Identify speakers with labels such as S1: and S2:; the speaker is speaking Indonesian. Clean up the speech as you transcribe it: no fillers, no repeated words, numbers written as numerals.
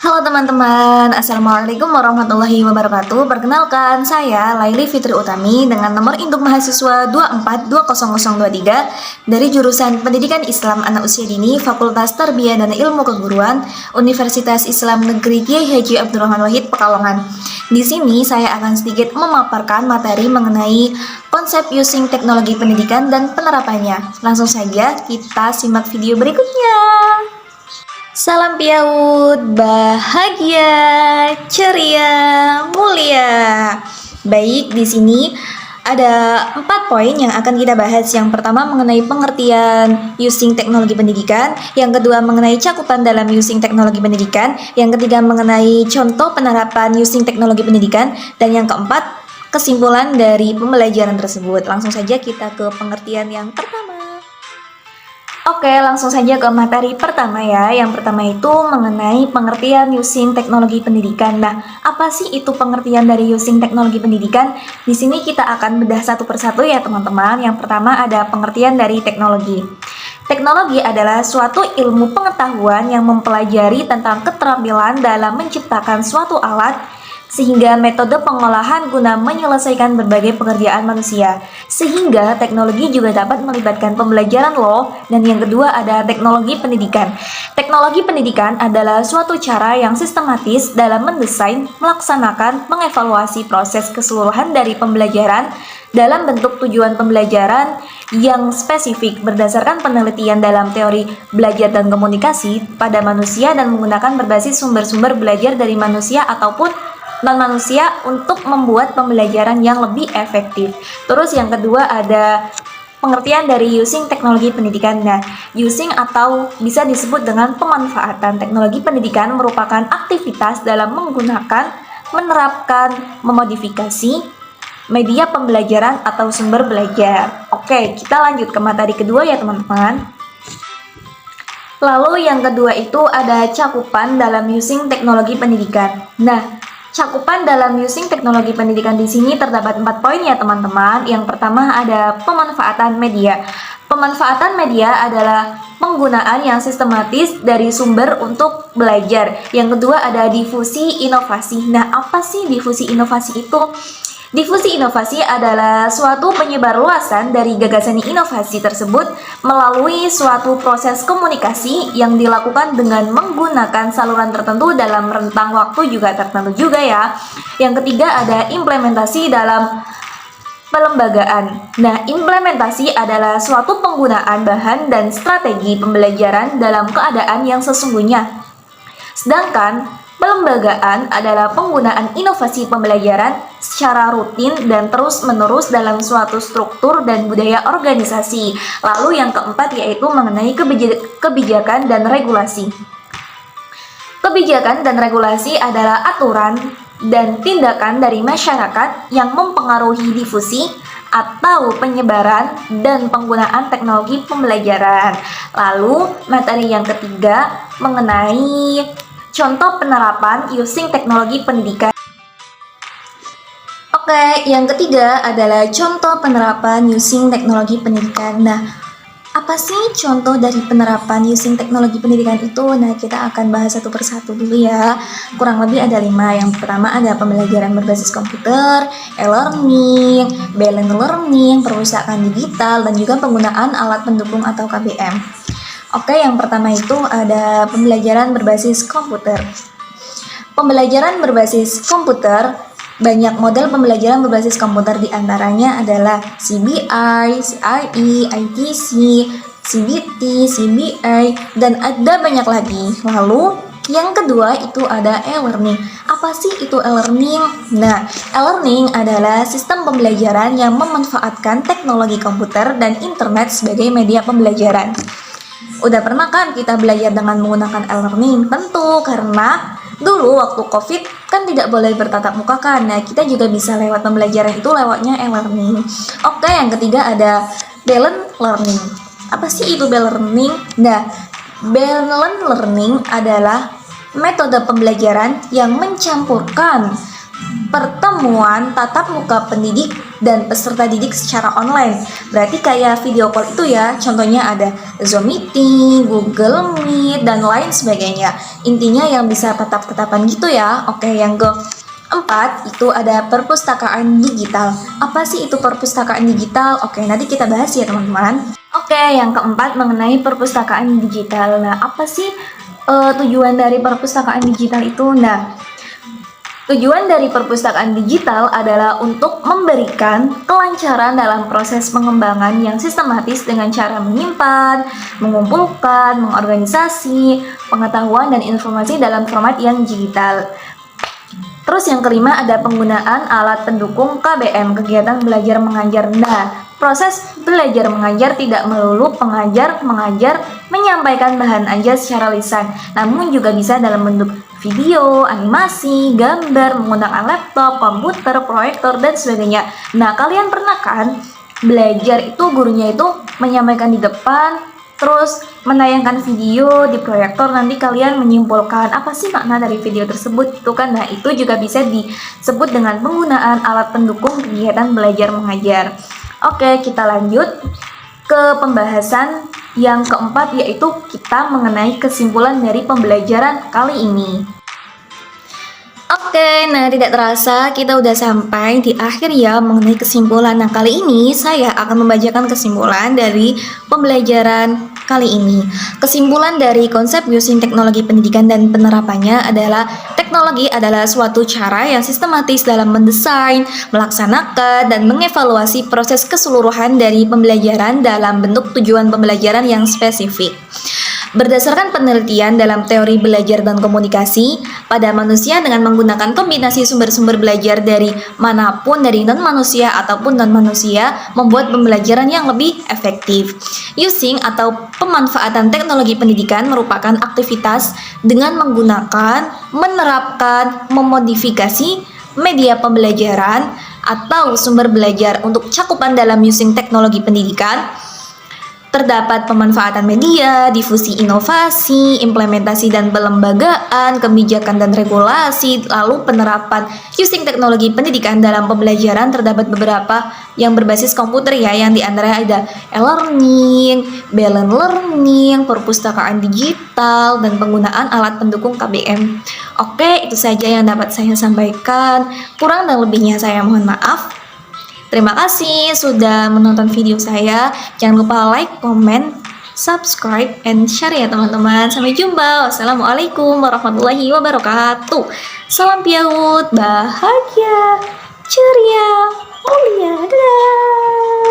S1: Halo teman-teman, Assalamualaikum warahmatullahi wabarakatuh. Perkenalkan, saya Laili Fitri Utami dengan nomor induk mahasiswa 2420023 dari jurusan Pendidikan Islam Anak Usia Dini, Fakultas Tarbiyah dan Ilmu Keguruan, Universitas Islam Negeri Kiai Haji Abdurrahman Wahid, Pekalongan. Di sini saya akan sedikit memaparkan materi mengenai konsep using teknologi pendidikan dan penerapannya. Langsung saja kita simak video berikutnya. Salam piaut, bahagia, ceria, mulia. Baik, di sini ada 4 poin yang akan kita bahas. Yang pertama mengenai pengertian using teknologi pendidikan, yang kedua mengenai cakupan dalam using teknologi pendidikan, yang ketiga mengenai contoh penerapan using teknologi pendidikan, dan yang keempat kesimpulan dari pembelajaran tersebut. Langsung saja kita ke pengertian yang pertama. Oke, langsung saja ke materi pertama ya. Yang pertama itu mengenai pengertian using teknologi pendidikan. Nah, apa sih itu pengertian dari using teknologi pendidikan? Di sini kita akan bedah satu persatu ya teman-teman. Yang pertama ada pengertian dari teknologi. Teknologi adalah suatu ilmu pengetahuan yang mempelajari tentang keterampilan dalam menciptakan suatu alat sehingga metode pengolahan guna menyelesaikan berbagai pekerjaan manusia. Sehingga teknologi juga dapat melibatkan pembelajaran loh. Dan yang kedua ada teknologi pendidikan. Teknologi pendidikan adalah suatu cara yang sistematis dalam mendesain, melaksanakan, mengevaluasi proses keseluruhan dari pembelajaran dalam bentuk tujuan pembelajaran yang spesifik berdasarkan penelitian dalam teori belajar dan komunikasi pada manusia dan menggunakan berbasis sumber-sumber belajar dari manusia ataupun non-manusia untuk membuat pembelajaran yang lebih efektif. Terus yang kedua ada pengertian dari using teknologi pendidikan. Nah, using atau bisa disebut dengan pemanfaatan teknologi pendidikan merupakan aktivitas dalam menggunakan, menerapkan, memodifikasi media pembelajaran atau sumber belajar. Oke, kita lanjut ke materi kedua ya teman-teman. Lalu yang kedua itu ada cakupan dalam using teknologi pendidikan. Nah, cakupan dalam using teknologi pendidikan di sini terdapat 4 poin ya teman-teman. Yang pertama ada pemanfaatan media. Pemanfaatan media adalah penggunaan yang sistematis dari sumber untuk belajar. Yang kedua ada difusi inovasi. Nah, apa sih difusi inovasi itu? Difusi inovasi adalah suatu penyebarluasan dari gagasan inovasi tersebut melalui suatu proses komunikasi yang dilakukan dengan menggunakan saluran tertentu dalam rentang waktu juga tertentu juga ya. Yang ketiga ada implementasi dalam pelembagaan. Nah, implementasi adalah suatu penggunaan bahan dan strategi pembelajaran dalam keadaan yang sesungguhnya. Sedangkan pelembagaan adalah penggunaan inovasi pembelajaran secara rutin dan terus-menerus dalam suatu struktur dan budaya organisasi. Lalu yang keempat yaitu mengenai kebijakan dan regulasi. Kebijakan dan regulasi adalah aturan dan tindakan dari masyarakat yang mempengaruhi difusi atau penyebaran dan penggunaan teknologi pembelajaran. Lalu materi yang ketiga mengenai contoh penerapan using teknologi pendidikan. Oke, yang ketiga adalah contoh penerapan using teknologi pendidikan. Nah, apa sih contoh dari penerapan using teknologi pendidikan itu? Nah, kita akan bahas satu persatu dulu ya. Kurang lebih ada 5. Yang pertama ada pembelajaran berbasis komputer, e-learning, blended learning, perpustakaan digital, dan juga penggunaan alat pendukung atau KBM. Oke, yang pertama itu ada pembelajaran berbasis komputer. Pembelajaran berbasis komputer, banyak model pembelajaran berbasis komputer diantaranya adalah CBI, CIE, ITC, CBT, CBA, dan ada banyak lagi. Lalu, yang kedua itu ada e-learning. Apa sih itu e-learning? Nah, e-learning adalah sistem pembelajaran yang memanfaatkan teknologi komputer dan internet sebagai media pembelajaran. Udah pernah kan kita belajar dengan menggunakan e-learning? Tentu, karena dulu waktu COVID kan tidak boleh bertatap muka kan. Nah, kita juga bisa lewat pembelajaran itu lewatnya e-learning. Oke, yang ketiga ada blended learning. Apa sih itu blended learning? Nah, blended learning adalah metode pembelajaran yang mencampurkan pertemuan tatap muka pendidik dan peserta didik secara online. Berarti kayak video call itu ya, contohnya ada Zoom Meeting, Google Meet, dan lain sebagainya. Intinya yang bisa tatap-tatapan gitu ya. Oke, yang keempat itu ada perpustakaan digital. Apa sih itu perpustakaan digital? Oke, nanti kita bahas ya teman-teman. Oke, yang keempat mengenai perpustakaan digital. Nah, apa sih tujuan dari perpustakaan digital itu? Nah, tujuan dari perpustakaan digital adalah untuk memberikan kelancaran dalam proses pengembangan yang sistematis dengan cara menyimpan, mengumpulkan, mengorganisasi pengetahuan dan informasi dalam format yang digital. Terus yang kelima ada penggunaan alat pendukung KBM, kegiatan belajar mengajar. Nah, proses belajar mengajar tidak melulu pengajar mengajar menyampaikan bahan ajar secara lisan, namun juga bisa dalam bentuk video, animasi, gambar, menggunakan laptop, komputer, proyektor, dan sebagainya. Nah, kalian pernah kan belajar itu gurunya itu menyampaikan di depan, terus menayangkan video di proyektor, nanti kalian menyimpulkan apa sih makna dari video tersebut itu kan. Nah, itu juga bisa disebut dengan penggunaan alat pendukung kegiatan belajar mengajar. Oke, kita lanjut ke pembahasan yang keempat, yaitu kita mengenai kesimpulan dari pembelajaran kali ini. Oke, nah tidak terasa kita udah sampai di akhir ya mengenai kesimpulan. Nah, kali ini saya akan membacakan kesimpulan dari pembelajaran kali ini. Kesimpulan dari konsep using teknologi pendidikan dan penerapannya adalah teknologi adalah suatu cara yang sistematis dalam mendesain, melaksanakan, dan mengevaluasi proses keseluruhan dari pembelajaran dalam bentuk tujuan pembelajaran yang spesifik. Berdasarkan penelitian dalam teori belajar dan komunikasi, pada manusia dengan menggunakan kombinasi sumber-sumber belajar dari manapun, dari non-manusia ataupun non-manusia, membuat pembelajaran yang lebih efektif. Using atau pemanfaatan teknologi pendidikan merupakan aktivitas dengan menggunakan, menerapkan, memodifikasi media pembelajaran atau sumber belajar untuk cakupan dalam using teknologi pendidikan. Terdapat pemanfaatan media, difusi inovasi, implementasi dan pelembagaan, kebijakan dan regulasi, lalu penerapan using teknologi pendidikan dalam pembelajaran. Terdapat beberapa yang berbasis komputer ya, yang diantara ada e-learning, balance learning, perpustakaan digital, dan penggunaan alat pendukung KBM. Oke, itu saja yang dapat saya sampaikan. Kurang dan lebihnya saya mohon maaf. Terima kasih sudah menonton video saya. Jangan lupa like, comment, subscribe, and share ya teman-teman. Sampai jumpa. Wassalamualaikum warahmatullahi wabarakatuh. Salam piaut, bahagia, ceria, mulia. Dadah.